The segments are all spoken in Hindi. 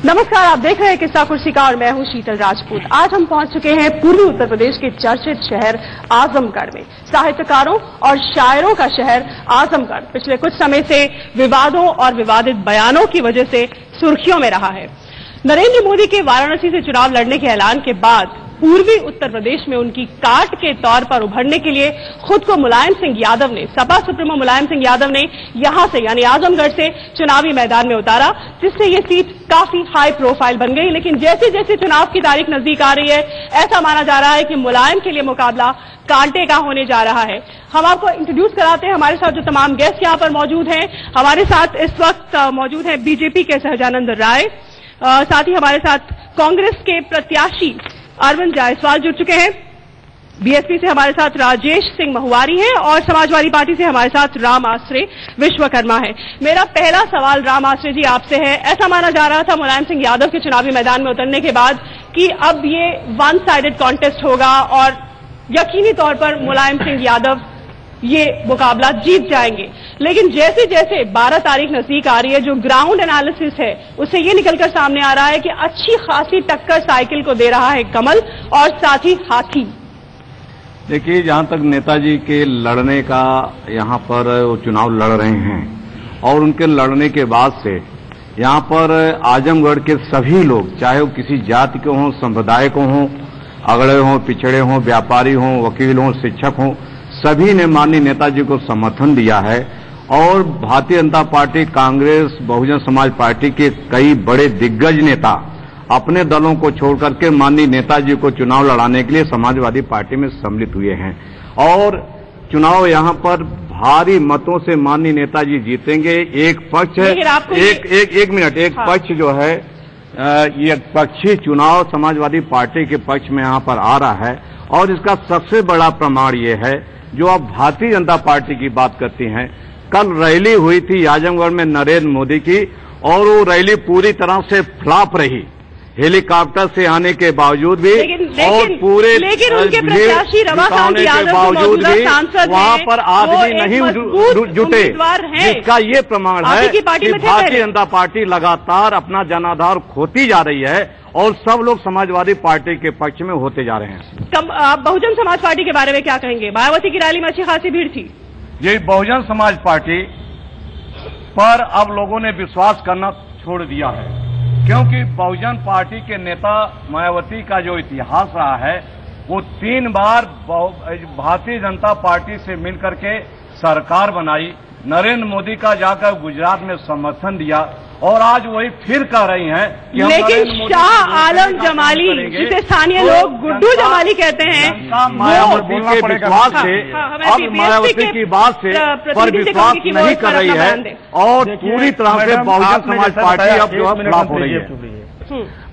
नमस्कार, आप देख रहे हैं किस्सा कुर्सी का और मैं हूं शीतल राजपूत। आज हम पहुंच चुके हैं पूर्वी उत्तर प्रदेश के चर्चित शहर आजमगढ़ में। साहित्यकारों और शायरों का शहर आजमगढ़ पिछले कुछ समय से विवादों और विवादित बयानों की वजह से सुर्खियों में रहा है। नरेंद्र मोदी के वाराणसी से चुनाव लड़ने के ऐलान के बाद पूर्वी उत्तर प्रदेश में उनकी काट के तौर पर उभरने के लिए खुद को मुलायम सिंह यादव ने, सपा सुप्रीमो मुलायम सिंह यादव ने यहां से यानी आजमगढ़ से चुनावी मैदान में उतारा, जिससे ये सीट काफी हाई प्रोफाइल बन गई। लेकिन जैसे जैसे चुनाव की तारीख नजदीक आ रही है, ऐसा माना जा रहा है कि मुलायम के लिए मुकाबला कांटे का होने जा रहा है। हम आपको इंट्रोड्यूस कराते हैं हमारे साथ जो तमाम गेस्ट यहां पर मौजूद हैं। हमारे साथ इस वक्त मौजूद हैं बीजेपी के सहजानंद राय, साथ ही हमारे साथ कांग्रेस के प्रत्याशी अरविंद जायसवाल जुड़ चुके हैं। बीएसपी से हमारे साथ राजेश सिंह महुआरी हैं और समाजवादी पार्टी से हमारे साथ राम आश्रय विश्वकर्मा है। मेरा पहला सवाल राम आश्रय जी आपसे है। ऐसा माना जा रहा था मुलायम सिंह यादव के चुनावी मैदान में उतरने के बाद कि अब ये वन साइडेड कॉन्टेस्ट होगा और यकीनी तौर पर मुलायम सिंह यादव ये मुकाबला जीत जाएंगे। लेकिन जैसे जैसे 12 तारीख नजदीक आ रही है, जो ग्राउंड एनालिसिस है उससे ये निकलकर सामने आ रहा है कि अच्छी खासी टक्कर साइकिल को दे रहा है कमल और साथ ही हाथी। देखिए, जहां तक नेताजी के लड़ने का यहाँ पर वो चुनाव लड़ रहे हैं और उनके लड़ने के बाद से यहाँ पर आजमगढ़ के सभी लोग, चाहे वो किसी जाति के हों, संप्रदाय को हों, अगड़े हों, पिछड़े हों, व्यापारी हों, वकील हों, शिक्षक हों, सभी ने माननीय नेताजी को समर्थन दिया है। और भारतीय जनता पार्टी, कांग्रेस, बहुजन समाज पार्टी के कई बड़े दिग्गज नेता अपने दलों को छोड़ करके माननीय नेताजी को चुनाव लड़ाने के लिए समाजवादी पार्टी में सम्मिलित हुए हैं और चुनाव यहां पर भारी मतों से माननीय नेताजी जीतेंगे। एक पक्ष एक पक्ष जो है ये पक्षी चुनाव समाजवादी पार्टी के पक्ष में यहां पर आ रहा है और इसका सबसे बड़ा प्रमाण ये है, जो आप भारतीय जनता पार्टी की बात करती हैं, कल रैली हुई थी आजमगढ़ में नरेंद्र मोदी की और वो रैली पूरी तरह से फ्लॉप रही, हेलीकॉप्टर से आने के बावजूद भी और पूरे उनके प्रत्याशी रमाकांत यादव के बावजूद भी वहां पर आदमी नहीं जुटे, जिसका ये प्रमाण है कि भारतीय जनता पार्टी लगातार अपना जनाधार खोती जा रही है और सब लोग समाजवादी पार्टी के पक्ष में होते जा रहे हैं। आप बहुजन समाज पार्टी के बारे में क्या कहेंगे? मायावती की रैली में अच्छी खासी भीड़ थी। ये बहुजन समाज पार्टी पर अब लोगों ने विश्वास करना छोड़ दिया है, क्योंकि बहुजन पार्टी के नेता मायावती का जो इतिहास रहा है, वो 3 बार भारतीय जनता पार्टी से मिलकर के सरकार बनाई, नरेंद्र मोदी का जाकर गुजरात में समर्थन दिया और आज वही फिर कह रही हैं कि लेकिन शाह आलम जमाली, जिसे स्थानीय लोग गुड्डू जमाली कहते हैं, मायावती के विश्वास से अब मायावती की बात से पर विश्वास नहीं कर रही है और पूरी तरह से बहुजन समाज पार्टी अब जो है फ्लॉप हो रही है।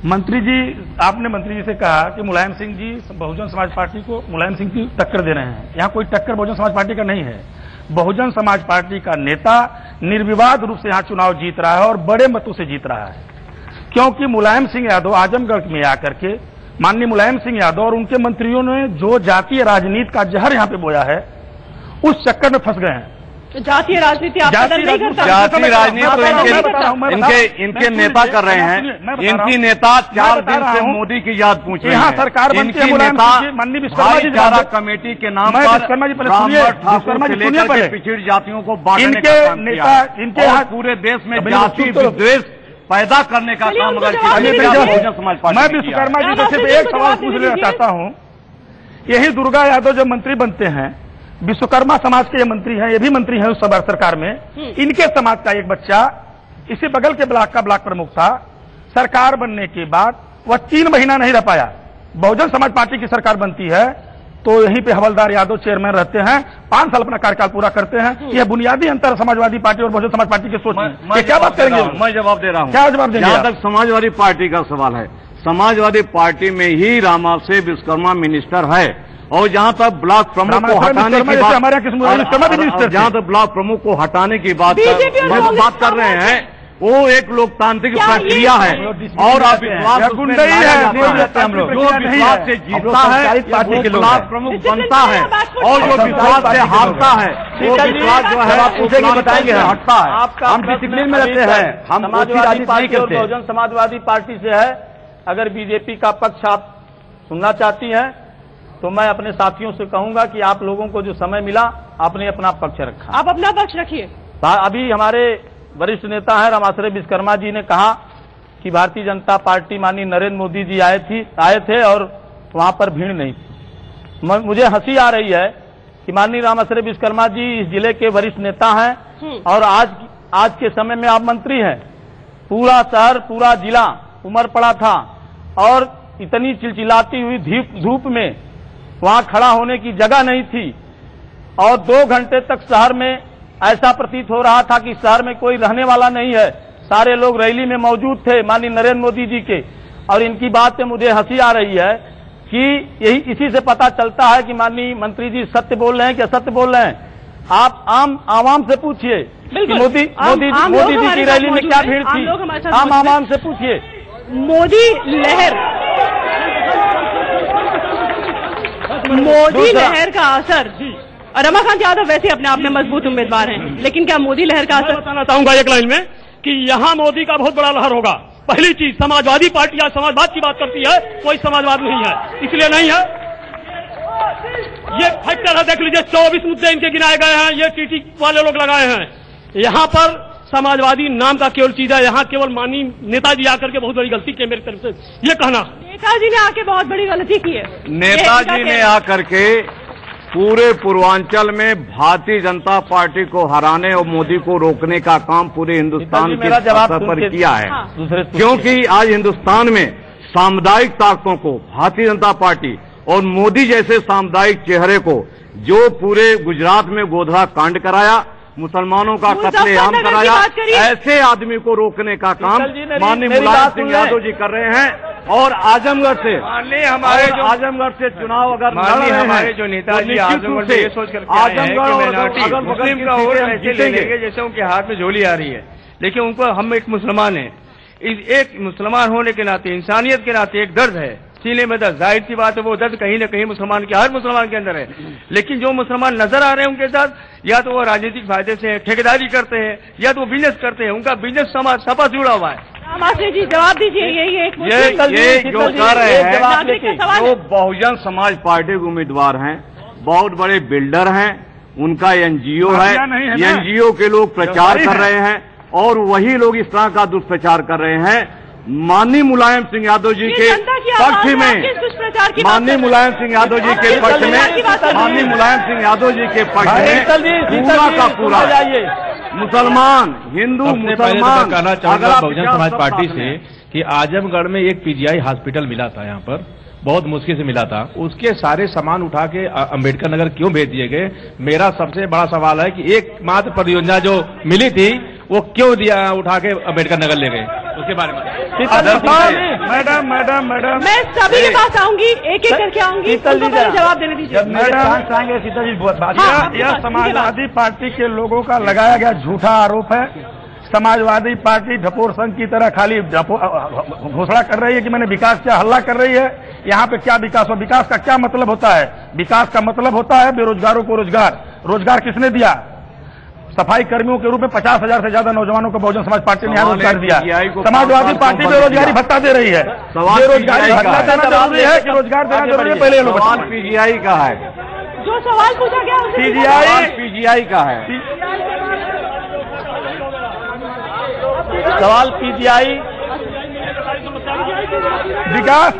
मंत्री जी, आपने मंत्री जी से कहा कि मुलायम सिंह जी बहुजन समाज पार्टी को मुलायम सिंह की टक्कर दे रहे हैं। यहाँ कोई टक्कर बहुजन समाज पार्टी का नहीं है। बहुजन समाज पार्टी का नेता निर्विवाद रूप से यहाँ चुनाव जीत रहा है और बड़े मतों से जीत रहा है, क्योंकि मुलायम सिंह यादव आजमगढ़ में आकर के माननीय मुलायम सिंह यादव और उनके मंत्रियों ने जो जातीय राजनीति का जहर यहाँ पे बोया है, उस चक्कर में फंस गए हैं। जातीय राजनीति जातीय राजनीति तो इनके नेता कर रहे हैं। इनकी नेता 4 दिन से मोदी की याद पूछ रहे हैं। यहाँ सरकार बनती है, माननीय विश्वकर्मा जी कमेटी के नाम पर पिछड़ी जातियों को बांटने का काम किया इनके पूरे देश में जाति विद्वेष पैदा करने का काम अगर मैं विश्वकर्मा जी से सिर्फ एक सवाल पूछ लेना चाहता हूँ। यही दुर्गा यादव जब मंत्री बनते हैं, विश्वकर्मा समाज के ये मंत्री हैं, ये भी मंत्री हैं उस सरकार में, इनके समाज का एक बच्चा इसी बगल के ब्लॉक का ब्लॉक प्रमुख था। सरकार बनने के बाद वह 3 महीना नहीं रह पाया। बहुजन समाज पार्टी की सरकार बनती है तो यहीं पे हवलदार यादव चेयरमैन रहते हैं, 5 साल अपना कार्यकाल पूरा करते हैं। यह बुनियादी अंतर समाजवादी पार्टी और बहुजन समाज पार्टी की सोच में। क्या बात करेंगे? मैं जवाब दे रहा हूँ। क्या जवाब देंगे? जहां तक समाजवादी पार्टी का सवाल है, समाजवादी पार्टी में ही राम आश्रय विश्वकर्मा मिनिस्टर है और जहां तक ब्लॉक प्रमुख को हटाने की बात, जहां तक ब्लॉक प्रमुख को हटाने की बात कर रहे हैं, वो एक लोकतांत्रिक प्रक्रिया है और आप विश्वास जो विश्वास से जीतता है वो विश्वास प्रमुख बनता है और जो विश्वास से हारता है वो विश्वास जो है आप पूछेंगे बताएंगे हटता है। हम डिसिप्लिन में रहते हैं, हम समाजवादी पार्टी और बहुजन समाजवादी पार्टी से है। अगर बीजेपी का पक्ष आप सुनना चाहती हैं तो मैं अपने साथियों से कहूंगा कि आप लोगों को जो समय मिला आपने अपना पक्ष रखा, आप अपना पक्ष रखिए। अभी हमारे वरिष्ठ नेता हैं रामाश्रय विश्वकर्मा जी ने कहा कि भारतीय जनता पार्टी माननीय नरेंद्र मोदी जी आए थे और वहां पर भीड़ नहीं थी। मुझे हंसी आ रही है कि माननीय रामाश्रय विश्वकर्मा जी इस जिले के वरिष्ठ नेता हैं और आज के समय में आप मंत्री हैं। पूरा शहर पूरा जिला उमड़ पड़ा था और इतनी चिलचिलाती हुई धूप में वहां खड़ा होने की जगह नहीं थी और 2 घंटे तक शहर में ऐसा प्रतीत हो रहा था कि शहर में कोई रहने वाला नहीं है। सारे लोग रैली में मौजूद थे माननीय नरेंद्र मोदी जी के, और इनकी बात से मुझे हंसी आ रही है कि इसी से पता चलता है कि माननीय मंत्री जी सत्य बोल रहे हैं कि असत्य बोल रहे हैं। आप आवाम से पूछिए कि मोदी जी की रैली में क्या भीड़ थी, आवाम से पूछिए। मोदी लहर का असर, रमाकांत यादव वैसे अपने आप में मजबूत उम्मीदवार हैं, लेकिन क्या मोदी लहर का असर? बताना चाहूंगा एक लाइन में कि यहाँ मोदी का बहुत बड़ा लहर होगा। पहली चीज, समाजवादी पार्टी या समाजवाद की बात करती है, कोई समाजवाद नहीं है, इसलिए नहीं है। ये फैक्टर है, देख लीजिए 24 मुद्दे इनके गिनाए गए हैं, ये टीटी वाले लोग लगाए हैं। यहाँ पर समाजवादी नाम का केवल चीज है, यहाँ केवल माननीय नेताजी आकर के बहुत बड़ी गलती की मेरी तरफ से ये कहना। नेताजी ने आके बहुत बड़ी गलती की है। नेताजी ने आकर के पूरे पूर्वांचल में भारतीय जनता पार्टी को हराने और मोदी को रोकने का काम पूरे हिंदुस्तान के स्तर पर किया है। क्योंकि आज हिंदुस्तान में सामुदायिक ताकतों को, भारतीय जनता पार्टी और मोदी जैसे सामुदायिक चेहरे को, जो पूरे गुजरात में गोधरा कांड कराया, मुसलमानों का कत्लेआम कराया, ऐसे आदमी को रोकने का काम माननीय मुलायम सिंह यादव जी कर रहे हैं। और आजमगढ़ से आजमगढ़ से चुनाव अगर लड़ रहे हैं जो नेताजी आजमगढ़ से आजमगढ़ और मुस्लिम का वोट ऐसे लेंगे जैसे उनके हाथ में झोली आ रही है। लेकिन उनको, हम एक मुसलमान हैं, एक मुसलमान होने के नाते, इंसानियत के नाते एक दर्द है सीने में, दर्द जाहिर सी बात है, वो दर्द कहीं न कहीं मुसलमान के, हर मुसलमान के अंदर है। लेकिन जो मुसलमान नजर आ रहे हैं उनके साथ, या तो वो राजनीतिक फायदे से ठेकेदारी करते हैं या तो वो बिजनेस करते हैं, उनका बिजनेस समाज सपा जुड़ा हुआ है। रामाश्रय जी जवाब दीजिए। ये जो कर रहे हैं, जो बहुजन समाज पार्टी के उम्मीदवार हैं, बहुत बड़े बिल्डर हैं, उनका एनजीओ है, एनजीओ के लोग प्रचार कर रहे हैं और वही लोग इस तरह का दुष्प्रचार कर रहे हैं। माननीय मुलायम सिंह यादव जी के पक्ष में, माननीय मुलायम सिंह यादव जी के पक्ष में, माननीय मुलायम सिंह यादव जी के पक्ष में पूरा का पूरा मुसलमान, हिंदू, मुसलमान। कहना चाहूंगा बहुजन समाज पार्टी से कि आजमगढ़ में एक पीजीआई हॉस्पिटल मिला था, यहाँ पर बहुत मुश्किल से मिला था, उसके सारे सामान उठा के अंबेडकर नगर क्यों भेज दिए गए? मेरा सबसे बड़ा सवाल है कि एकमात्र परियोजना जो मिली थी वो क्यों दिया उठा के अंबेडकर नगर ले गए? उसके बारे में मैडम मैं सभी के पास आऊंगी, एक एक करके आऊंगी, जवाब देने दीजिए। यह समाजवादी पार्टी के लोगों का लगाया गया झूठा आरोप है। समाजवादी पार्टी ढपोर संघ की तरह खाली घोषणा कर रही है कि मैंने विकास किया, हल्ला कर रही है। यहाँ पे क्या विकास हो? विकास का क्या मतलब होता है? विकास का मतलब होता है बेरोजगारों को रोजगार। रोजगार किसने दिया? सफाई कर्मियों के रूप में 50,000 से ज्यादा नौजवानों को बहुजन समाज पार्टी ने रोजगार दिया। समाजवादी पार्टी बेरोजगारी भत्ता दे रही है। बेरोजगारी भत्ता देना जरूरी है कि रोजगार देना जरूरी है? पहले सवाल पीजीआई का है। जो सवाल पूछा गया पीजीआई का है। सवाल पीजीआई विकास,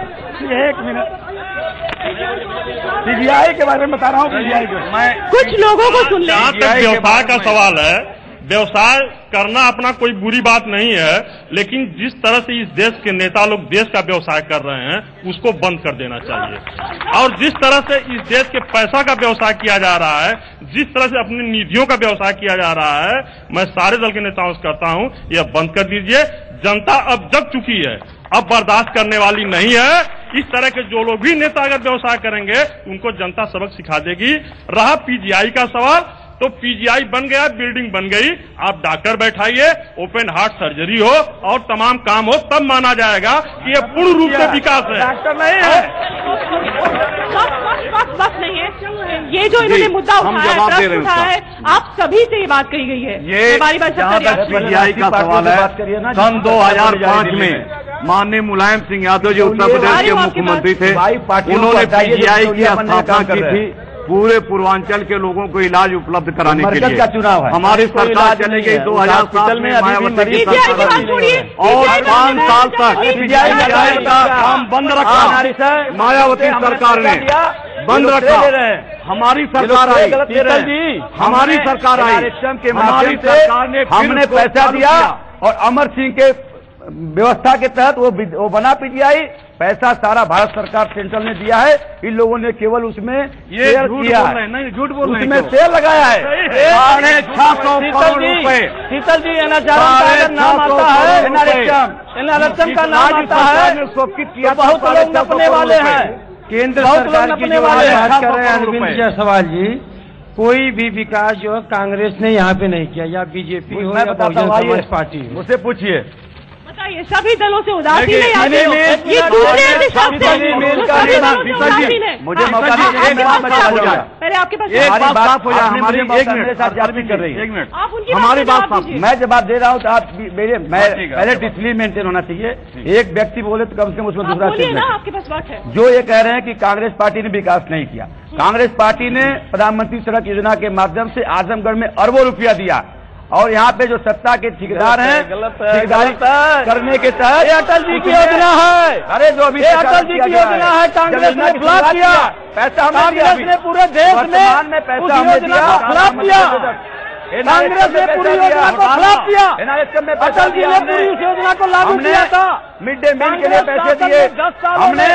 एक मिनट, पीजीआई के बारे में बता रहा हूँ। पीजीआई को मैं कुछ लोगों को सुन लें। व्यवसाय का सवाल है, व्यवसाय करना अपना कोई बुरी बात नहीं है, लेकिन जिस तरह से इस देश के नेता लोग देश का व्यवसाय कर रहे हैं उसको बंद कर देना चाहिए। और जिस तरह से इस देश के पैसा का व्यवसाय किया जा रहा है, जिस तरह से अपनी निधियों का व्यवसाय किया जा रहा है, मैं सारे दल के नेताओं से करता हूं यह बंद कर दीजिए। जनता अब जग चुकी है, अब बर्दाश्त करने वाली नहीं है। इस तरह के जो लोग भी नेता अगर व्यवसाय करेंगे उनको जनता सबक सिखा देगी। रहा पीजीआई का सवाल, तो पीजीआई बन गया, बिल्डिंग बन गई, आप डॉक्टर बैठाइए, ओपन हार्ट सर्जरी हो और तमाम काम हो, तब माना जाएगा कि ये पूर्ण रूप से विकास है। डॉक्टर नहीं है, वक्त नहीं है। ये जो इन्होंने मुद्दा उठाया है, आप सभी से ये बात कही गई है। ये पीजीआई का सवाल है। सन 2005 में माननीय मुलायम सिंह यादव जी उत्तर प्रदेश के मुख्यमंत्री थे, उन्होंने पीजीआई की स्थापना की थी पूरे पूर्वांचल के लोगों को इलाज उपलब्ध कराने के लिए। हमारी सरकार चली गई 2007 में मायावती की सरकार, और 5 साल तक पीजीआई का काम बंद रखा, मायावती सरकार ने बंद रखा। हमारी सरकार आई, हमारी सरकार आई, हमारी सरकार ने हमने पैसा दिया और अमर सिंह के व्यवस्था के तहत वो बना पीजीआई। पैसा सारा भारत सरकार सेंट्रल ने दिया है, इन लोगों ने केवल उसमें शेयर किया है, नहीं झूठ बोल रहे हैं, उसमें शेयर लगाया है 650 करोड़ रुपए। शीतल जी एनआरएचएम नाम आता है, एनआरएचएम का नाम आता है, किया बहुत लोग नपने वाले हैं, केंद्र सरकार की जो बात कर रहे हैं अरविंद जायसवाल जी, कोई भी विकास जो कांग्रेस ने यहाँ पे नहीं किया, या बीजेपी हो या बहुजन समाज पार्टी, मुझसे पूछिए। ये सभी दलों से उदासी नहीं आती है, ये दूसरे ऐसे शब्द हैं। मुझे मौका दीजिए, पहले आपके पास एक बात साफ हो जाए, हमारी मेरे साथ जाति कर रही है, एक मिनट, आप उनकी हमारी बात साफ। मैं जवाब दे रहा हूँ तो आप मेरे पहले डिसिप्लिन मेंटेन होना चाहिए। एक व्यक्ति बोले तो कम से कम उसमें दूसरा बोलिए ना, आपके पास वक्त है। जो ये कह रहे हैं कि कांग्रेस पार्टी ने विकास नहीं किया, कांग्रेस पार्टी ने प्रधानमंत्री सड़क योजना के माध्यम से आजमगढ़ में अरबों रुपया दिया, और यहाँ पे जो सत्ता के ठेकेदार हैं, ठेकेदारी करने के तहत अटल जी की योजना है। अरे जो अभी अटल जी की योजना है, कांग्रेस ने फ्लॉप किया, पैसा कांग्रेस ने पूरे देश में पैसा योजना को फ्लॉप किया, कांग्रेस ने पूरी योजना को फ्लॉप किया, अटल जी ने पूरी उस योजना को लागू किया था। मिड डे मील के लिए पैसे दिए हमने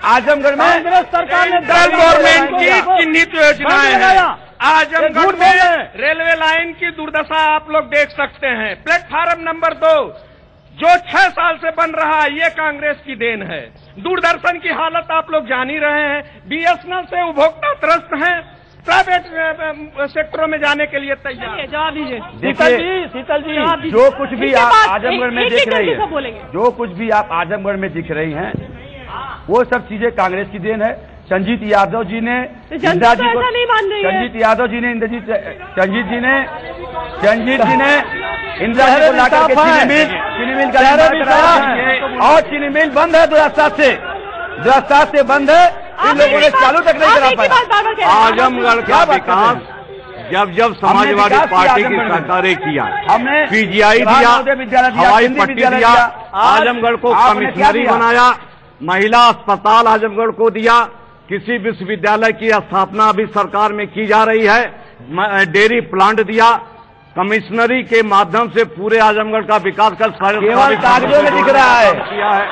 आजमगढ़ में, कांग्रेस सरकार ने गवर्नमेंट की चिन्हित योजनाएं हैं। आजमगढ़ में रेलवे लाइन की दुर्दशा आप लोग देख सकते हैं। प्लेटफार्म नंबर 2 जो 6 साल से बन रहा है, ये कांग्रेस की देन है। दूरदर्शन की हालत आप लोग जान ही रहे हैं, बीएसएनएल से उपभोक्ता त्रस्त हैं, प्राइवेट सेक्टरों में जाने के लिए तैयार। जवाब दीजिए शीतल जी, जो कुछ भी आप आजमगढ़ में देख रही है, जो कुछ भी आप आजमगढ़ में दिख रही हैं, वो सब चीजें कांग्रेस की देन है। संजीत यादव जी ने इंदिरा जी को, संजीत यादव जी ने संजीत जी ने इंदिरा जी को लाकर के चीनी मिल का, और चीनी मिल बंद है 2007 से बंद है, इन लोगों ने चालू तक नहीं करा पाया। आजमगढ़ का विकास जब समाजवादी पार्टी की सरकारें किया, हमने पीजीआई दिया, हवाई पट्टी दिया, आजमगढ़ को कमिश्नरी बनाया, महिला अस्पताल आजमगढ़ को दिया, किसी विश्वविद्यालय की स्थापना अभी सरकार में की जा रही है, डेयरी प्लांट दिया, कमिश्नरी के माध्यम से पूरे आजमगढ़ का विकास कर केवल कागजों में दिख रहा है, किया है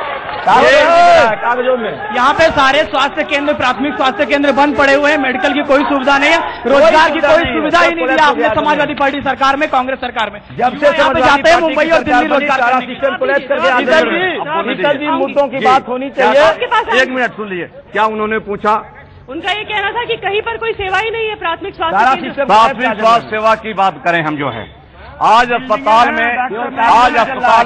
कागजों में। यहाँ पे सारे स्वास्थ्य केंद्र, प्राथमिक स्वास्थ्य केंद्र बंद पड़े हुए हैं, मेडिकल की कोई सुविधा नहीं है, रोजगार की कोई सुविधा ही नहीं दिया आपने समाजवादी पार्टी सरकार में, कांग्रेस सरकार में। जब से यहाँ पे जाते हैं मुंबई और दिल्ली रोजगार सिस्टम कोलैप्स करके, शीतल जी मुद्दों की बात होनी चाहिए। एक मिनट सुन लीजिए, क्या उन्होंने पूछा? उनका ये कहना था कि कहीं पर कोई सेवा ही नहीं है, प्राथमिक स्वास्थ्य सेवा की बात करें हम, जो है आज अस्पताल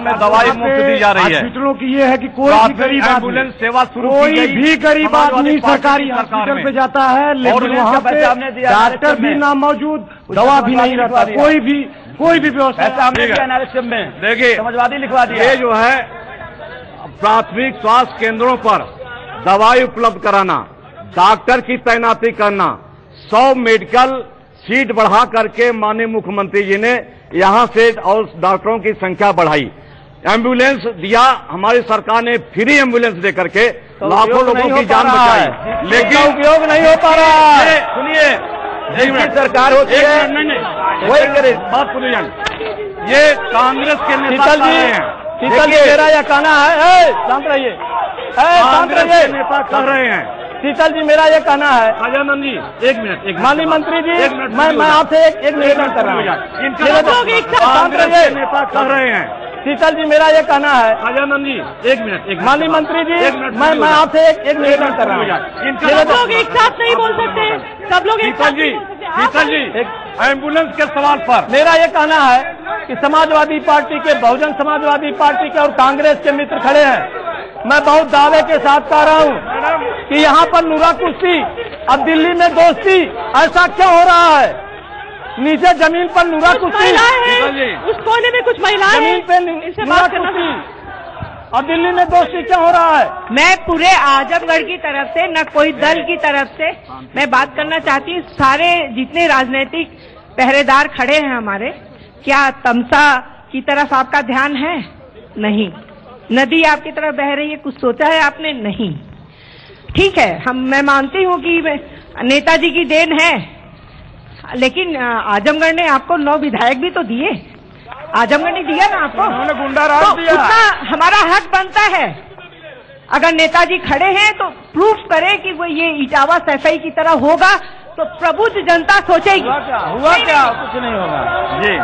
में दवाई मुफ्त दी जा रही है। हॉस्पिटलों की ये है कि कोई भी गरीब एम्बुलेंस सेवा शुरू की कोई गई, भी गरीब आदमी सरकारी हॉस्पिटल पे जाता है, लेकिन वहाँ पे डॉक्टर भी ना मौजूद, दवा भी नहीं रहता, कोई भी व्यवस्था में। देखिए समाजवादी लिखवा दिया, ये जो है प्राथमिक स्वास्थ्य केंद्रों पर दवाई उपलब्ध कराना, डॉक्टर की तैनाती करना, 100 मेडिकल सीट बढ़ा करके माननीय मुख्यमंत्री जी ने यहां से और डॉक्टरों की संख्या बढ़ाई, एम्बुलेंस दिया, हमारी सरकार ने फ्री एम्बुलेंस दे करके लाखों लोगों की जान बचाई, लेकिन उपयोग नहीं हो पा रहा है। सुनिए, जिसकी सरकार होती है वही करे, बात सुनिए, ये कांग्रेस के नेता शीतल जी मेरा यह कहना है, शांत रहिए, नेता कर रहे हैं। शीतल जी मेरा ये कहना है, सजानंद जी एक मिनट, माननीय मंत्री जी, मैं आपसे एक निवेदन कर रहा हूँ, नेता कर रहे हैं। शीतल जी मेरा ये कहना है, सजानंद जी एक मिनट, माननीय मंत्री जी, मैं आपसे एक निवेदन कर रहा हूँ, सब लोग एक साथ नहीं बोल सकते, सब लोग एक साथ नहीं बोल सकते। शीतल जी, एम्बुलेंस के सवाल पर मेरा ये कहना है कि समाजवादी पार्टी के, बहुजन समाजवादी पार्टी के और कांग्रेस के मित्र खड़े हैं। मैं बहुत दावे के साथ कह रहा हूँ कि यहाँ पर नूरा कुश्ती, अब दिल्ली में दोस्ती, ऐसा क्यों हो रहा है? नीचे जमीन पर नूरा कुश्ती, उस कोने में कुछ महिलाएं जमीन पे नूरा कुश्ती, और दिल्ली में दोस्ती क्यों हो रहा है? मैं पूरे आजमगढ़ की तरफ से, न कोई दल की तरफ से मैं बात करना चाहती हूँ। सारे जितने राजनीतिक पहरेदार खड़े हैं हमारे, क्या तमसा की तरफ आपका ध्यान है? नहीं। नदी आपकी तरफ बह रही है, कुछ सोचा है आपने? नहीं। ठीक है, मैं मानती हूँ कि नेताजी की देन है, लेकिन आजमगढ़ ने आपको 9 विधायक भी तो दिए। आजमगढ़ ने दिया ना आपको, उन्होंने गुंडा राज दिया। उतना हमारा हक बनता है। अगर नेताजी खड़े हैं तो प्रूफ करें कि वो ये इटावा सफाई की तरह होगा, तो प्रबुद्ध जनता सोचेगी। हुआ क्या? कुछ नहीं होगा जी।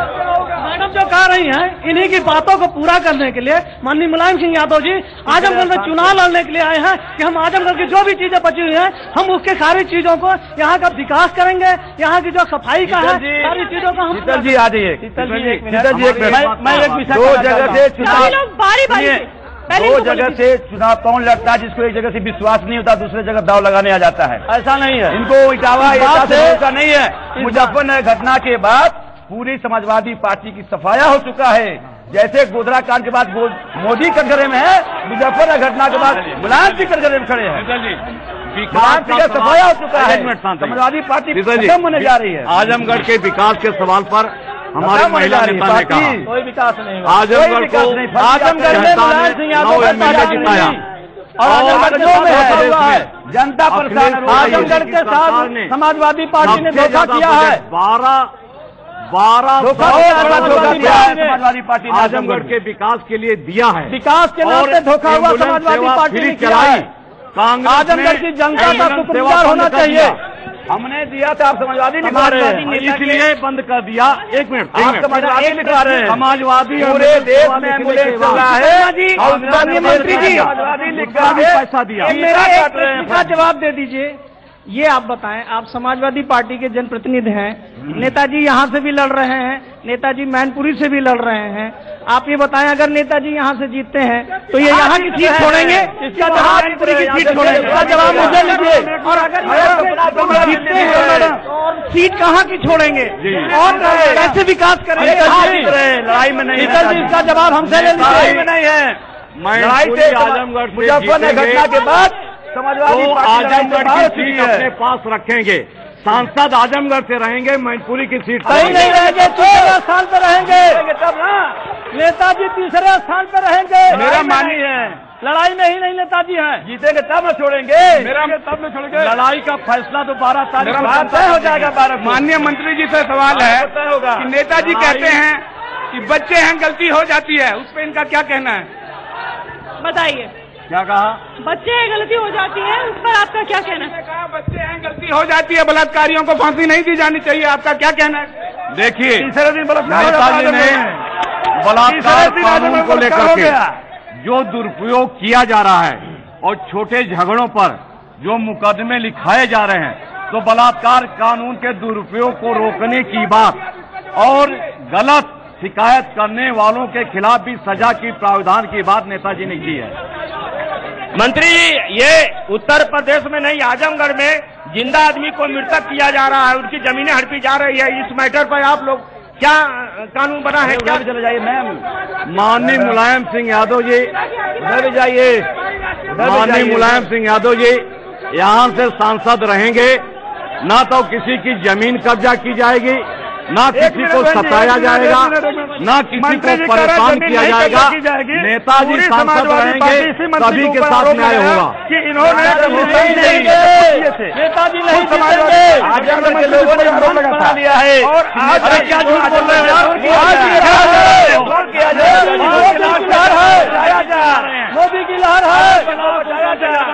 मैडम जो कह रही हैं, इन्हीं की बातों को पूरा करने के लिए माननीय मुलायम सिंह यादव जी आजमगढ़ में चुनाव लड़ने के लिए आए हैं कि हम आजमगढ़ की जो भी चीजें बची हुई हैं, हम उसके सारी चीजों को, यहाँ का विकास करेंगे, यहाँ की जो सफाई का है, सारी चीजों का हम। शीतल जी आ जाइए। शीतल जी एक मिनट, मैं एक विषय, 2 जगह से चुनाव, बारी 2 जगह से चुनाव कौन लड़ता है जिसको एक जगह से विश्वास नहीं होता, दूसरे जगह दाव लगाने आ जाता है? ऐसा नहीं है। इनको इटावा ऐसा से भरोसा नहीं है। मुजफ्फरनगर घटना के बाद पूरी समाजवादी पार्टी की सफाया हो चुका है। जैसे गोधरा कांड के बाद मोदी कटघरे में है, मुजफ्फरनगर घटना के बाद मुलायम सिंह कटघरे में खड़े हैं। मुलायम सिंह का सफाया हो चुका है। समाजवादी पार्टी खत्म होने जा रही है। आजमगढ़ के विकास के सवाल पर हमारे महिला नेता ने कहा कोई विकास नहीं हुआ। आजमगढ़ को आजमगढ़ में मुलायम सिंह यादव एमएलए जिताया और आजमगढ़ में जनता परेशान। आजमगढ़ के साथ समाजवादी पार्टी ने धोखा किया है। 12 समाजवादी पार्टी ने आजमगढ़ के विकास के लिए दिया है। विकास के नाम पे धोखा हुआ समाजवादी पार्टी ने किया है। आजमगढ़ की जनता का शुक्रगुजार होना चाहिए। हमने दिया था, आप समाजवादी लिखा रहे हैं, इसलिए बंद कर दिया। एक मिनट, आप समाजवादी लिखा रहे हैं। समाजवादी पूरे देश में एम्बुलेंस चल रहा है और माननीय मंत्री जी समाजवादी लिखा है, पैसा दिया। मेरा एक प्रश्न का जवाब दे दीजिए। ये आप बताएं, आप समाजवादी पार्टी के जनप्रतिनिधि हैं, नेताजी यहाँ से भी लड़ रहे हैं, नेताजी मैनपुरी से भी लड़ रहे हैं। आप ये बताएं, अगर नेताजी यहाँ से जीतते हैं तो ये यहाँ की सीट छोड़ेंगे? इसका जवाब मैनपुरी की सीट छोड़ेंगे, इसका जवाब मुझे लीजिए। और अगर जीतते हैं और सीट कहाँ की छोड़ेंगे और कैसे विकास करेंगे? लड़ाई में नहीं है। इसका जवाब हमसे ले लीजिए। लड़ाई में नहीं है। लड़ाई से आजमगढ़ मुजफ्फरनगर घटना के बाद समाजवादी आजमगढ़ की सीट अपने पास रखेंगे। सांसद आजमगढ़ से रहेंगे, मैनपुरी की सीट कहीं नहीं रहेंगे, तीसरे स्थान पर रहेंगे। तब ना नेताजी तीसरे स्थान पर रहेंगे। मेरा मानी है, लड़ाई में ही नहीं नेताजी हैं। जीतेंगे तब न छोड़ेंगे। मेरा तब न छोड़ेंगे। लड़ाई का फैसला तो 12 तारीख तय हो जाएगा। 12 माननीय मंत्री जी से सवाल है कि नेताजी कहते हैं कि बच्चे हैं गलती हो जाती है, उस पर इनका क्या कहना है? बताइए। क्या कहा? बच्चे हैं गलती हो जाती है, उस पर आपका क्या कहना है? कहा बच्चे हैं गलती हो जाती है, बलात्कारियों को फांसी नहीं दी जानी चाहिए, आपका क्या कहना है? देखिए, तीसरे दिन नेताजी ने बलात्कार कानून को लेकर के जो दुरुपयोग किया जा रहा है और छोटे झगड़ों पर जो मुकदमे लिखाए जा रहे हैं, तो बलात्कार कानून के दुरुपयोग को रोकने की बात और गलत शिकायत करने वालों के खिलाफ भी सजा की प्रावधान की बात नेताजी ने की है। मंत्री जी, ये उत्तर प्रदेश में नहीं, आजमगढ़ में जिंदा आदमी को मृतक किया जा रहा है, उनकी जमीनें हड़पी जा रही है। इस मैटर पर आप लोग क्या कानून बना है? क्या चले जाइए मैम। माननीय मुलायम सिंह यादव जी, उधर जाइए। माननीय मुलायम सिंह यादव जी यहाँ से सांसद रहेंगे, ना तो किसी की जमीन कब्जा की जाएगी, ना किसी को सताया जाएगा, ना किसी को परेशान किया जाएगा। नेताजी सांसद रहेंगे, सभी के साथ न्याय होगा। कि इन्होंने नेताजी नहीं समाजवादी आजमगढ़ के लोगों ने आरोप लगा लिया है और आज क्या झूठ बोल रहे हैं? मोदी की लहर है,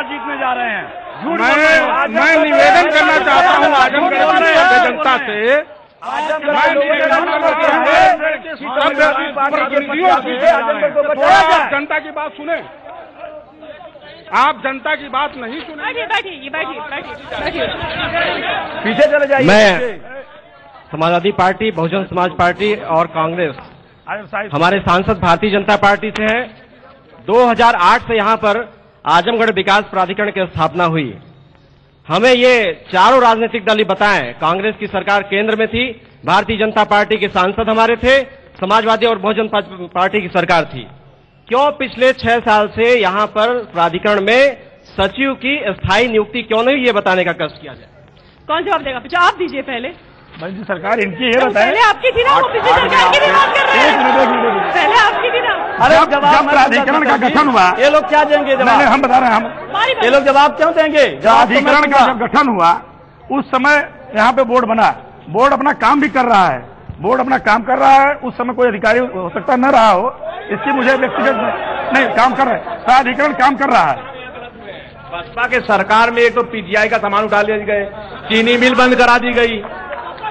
जीतने जा रहे हैं। मैं निवेदन करना चाहता हूँ आजमगढ़ की जनता से, जनता की बात सुने। आप जनता की बात नहीं सुने। बैठिए, पीछे चले जाइए। समाजवादी पार्टी, बहुजन समाज पार्टी और कांग्रेस हमारे सांसद भारतीय जनता पार्टी से हैं। 2008 से यहाँ पर आजमगढ़ विकास प्राधिकरण की स्थापना हुई। हमें ये चारों राजनीतिक दल बताएं, कांग्रेस की सरकार केंद्र में थी, भारतीय जनता पार्टी के सांसद हमारे थे, समाजवादी और बहुजन पार्टी की सरकार थी। क्यों पिछले 6 साल से यहाँ पर प्राधिकरण में सचिव की स्थायी नियुक्ति क्यों नहीं, ये बताने का कष्ट किया जाए। कौन जवाब देगा? पीछे आप दीजिए पहले। जी सरकार इनकी ये बताए, पहले आपकी थी ना, वो पिछली सरकार की भी बात कर रहे हैं। पहले आपकी थी ना। अरे जब प्राधिकरण का गठन हुआ, ये लोग क्या देंगे जवाब? हम बता रहे हैं, ये लोग जवाब क्यों देंगे? प्राधिकरण का जब गठन हुआ उस समय यहाँ पे बोर्ड बना, बोर्ड अपना काम भी कर रहा है, बोर्ड अपना काम कर रहा है। उस समय कोई अधिकारी हो सकता न रहा हो, इसकी मुझे व्यक्तिगत नहीं, काम कर रहे हैं, प्राधिकरण काम कर रहा है। बसपा के सरकार में एक तो पीजीआई का सामान उठा लिया गए, चीनी मिल बंद करा दी गई,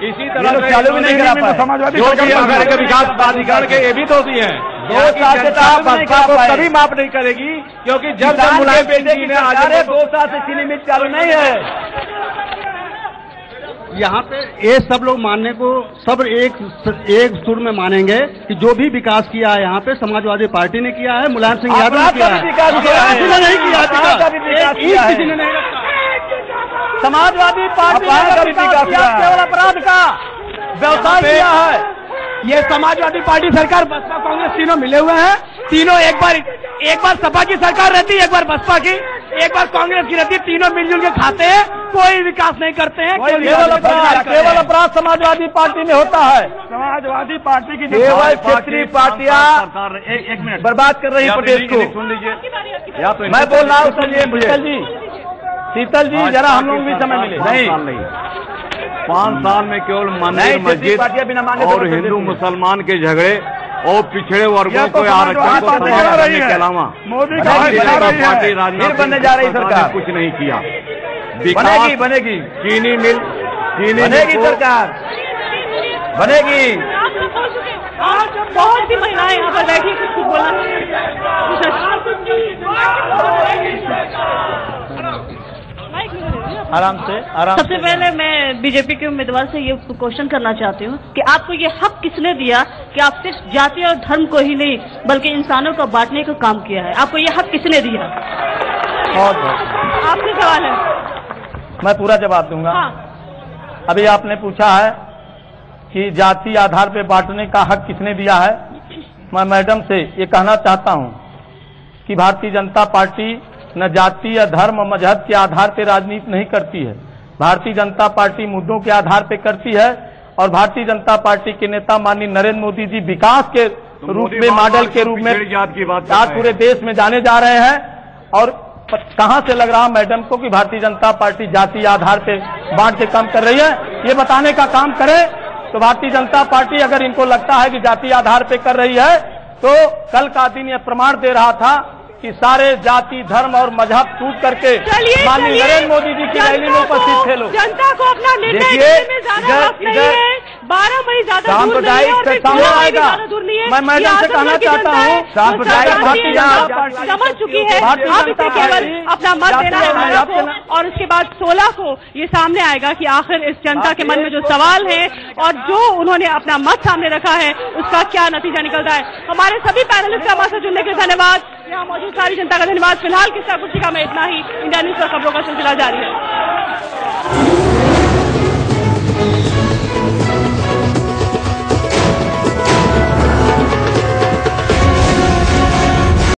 इसी तरह से चालू भी नहीं करा पाए। समाजवादी के विकास प्राधिकरण के ये भी दोषी हैं। 2 साल से बसपा को कभी माफ नहीं करेगी, क्योंकि जब मुलायम सिंह जी ने आज 2 साल से चीनी मिल चालू नहीं है। यहाँ पे ये सब लोग मानने को सब एक सुर में मानेंगे कि जो भी विकास किया है यहाँ पे समाजवादी पार्टी ने किया है, मुलायम सिंह यादव ने किया है, नहीं किया किसी ने नहीं रखा। समाजवादी पार्टी ने केवल अपराध का व्यवसाय किया है। ये समाजवादी पार्टी सरकार, बसपा, कांग्रेस तीनों मिले हुए हैं। तीनों एक बार सपा की सरकार रहती है, एक बार बसपा की, एक बार कांग्रेस की रहती है। तीनों मिलजुल के खाते हैं, कोई विकास नहीं करते हैं। केवल अपराध समाजवादी पार्टी में होता है। समाजवादी पार्टी की केवल क्षेत्रीय पार्टियां एक मिनट बर्बाद कर रही प्रदेश को। सुन लीजिए, मैं बोल रहा हूँ, सुनिए शीतल जी जरा हम लोग भी समय मिले। नहीं 5 साल में केवल मंदिर, मस्जिद और हिंदू मुसलमान के झगड़े और पिछड़े वर्गों को आरक्षण को करने के अलावा मोदी पार्टी राजनीति बनने जा रही सरकार कुछ नहीं किया। बनेगी चीनी मिल बनेगी, सरकार बनेगी। बहुत सी महिलाएं यहाँ पर बैठी, कुछ बोलना। आराम से। सबसे पहले मैं बीजेपी के उम्मीदवार से ये क्वेश्चन करना चाहती हूँ कि आपको ये हक किसने दिया कि आप सिर्फ जाति और धर्म को ही नहीं बल्कि इंसानों को बांटने का काम किया है? आपको ये हक किसने दिया? आपसे सवाल है, मैं पूरा जवाब दूंगा। हाँ। अभी आपने पूछा है कि जाति आधार पे बांटने का हक किसने दिया है। मैं मैडम से ये कहना चाहता हूँ कि भारतीय जनता पार्टी न जाति या धर्म और मजहब के आधार पर राजनीति नहीं करती है। भारतीय जनता पार्टी मुद्दों के आधार पर करती है और भारतीय जनता पार्टी के नेता माननीय नरेंद्र मोदी जी विकास के रूप में, मॉडल के रूप में आज पूरे देश में जाने जा रहे हैं। और कहां से लग रहा मैडम को कि भारतीय जनता पार्टी जाति आधार पे बांट के काम कर रही है, ये बताने का काम करे। तो भारतीय जनता पार्टी अगर इनको लगता है कि जाति आधार पे कर रही है तो कल का दिन यह प्रमाण दे रहा था कि सारे जाति, धर्म और मजहब टूट करके माननीय नरेंद्र मोदी जी की रैली में उपस्थित थे लोग। जनता को अपना निर्णय लेने में ज्यादा वक्त नहीं है। 12 मई ज्यादा दूर नहीं है और सामने आएगा। मैं मैडम से कहना चाहता हूँ, समझ चुकी है, अब इसे केवल अपना मत देना है 12 को और उसके बाद 16 को ये सामने आएगा कि आखिर इस जनता के मन में जो सवाल है और जो उन्होंने अपना मत सामने रखा है उसका क्या नतीजा निकलता है। हमारे सभी पैनलिस्ट का हमारे साथ जुड़ने के लिए धन्यवाद। यहाँ मौजूद सारी जनता का धन्यवाद। फिलहाल किस्सा कुर्सी का में इतना ही। इंडिया न्यूज पर खबरों का सिलसिला जारी है।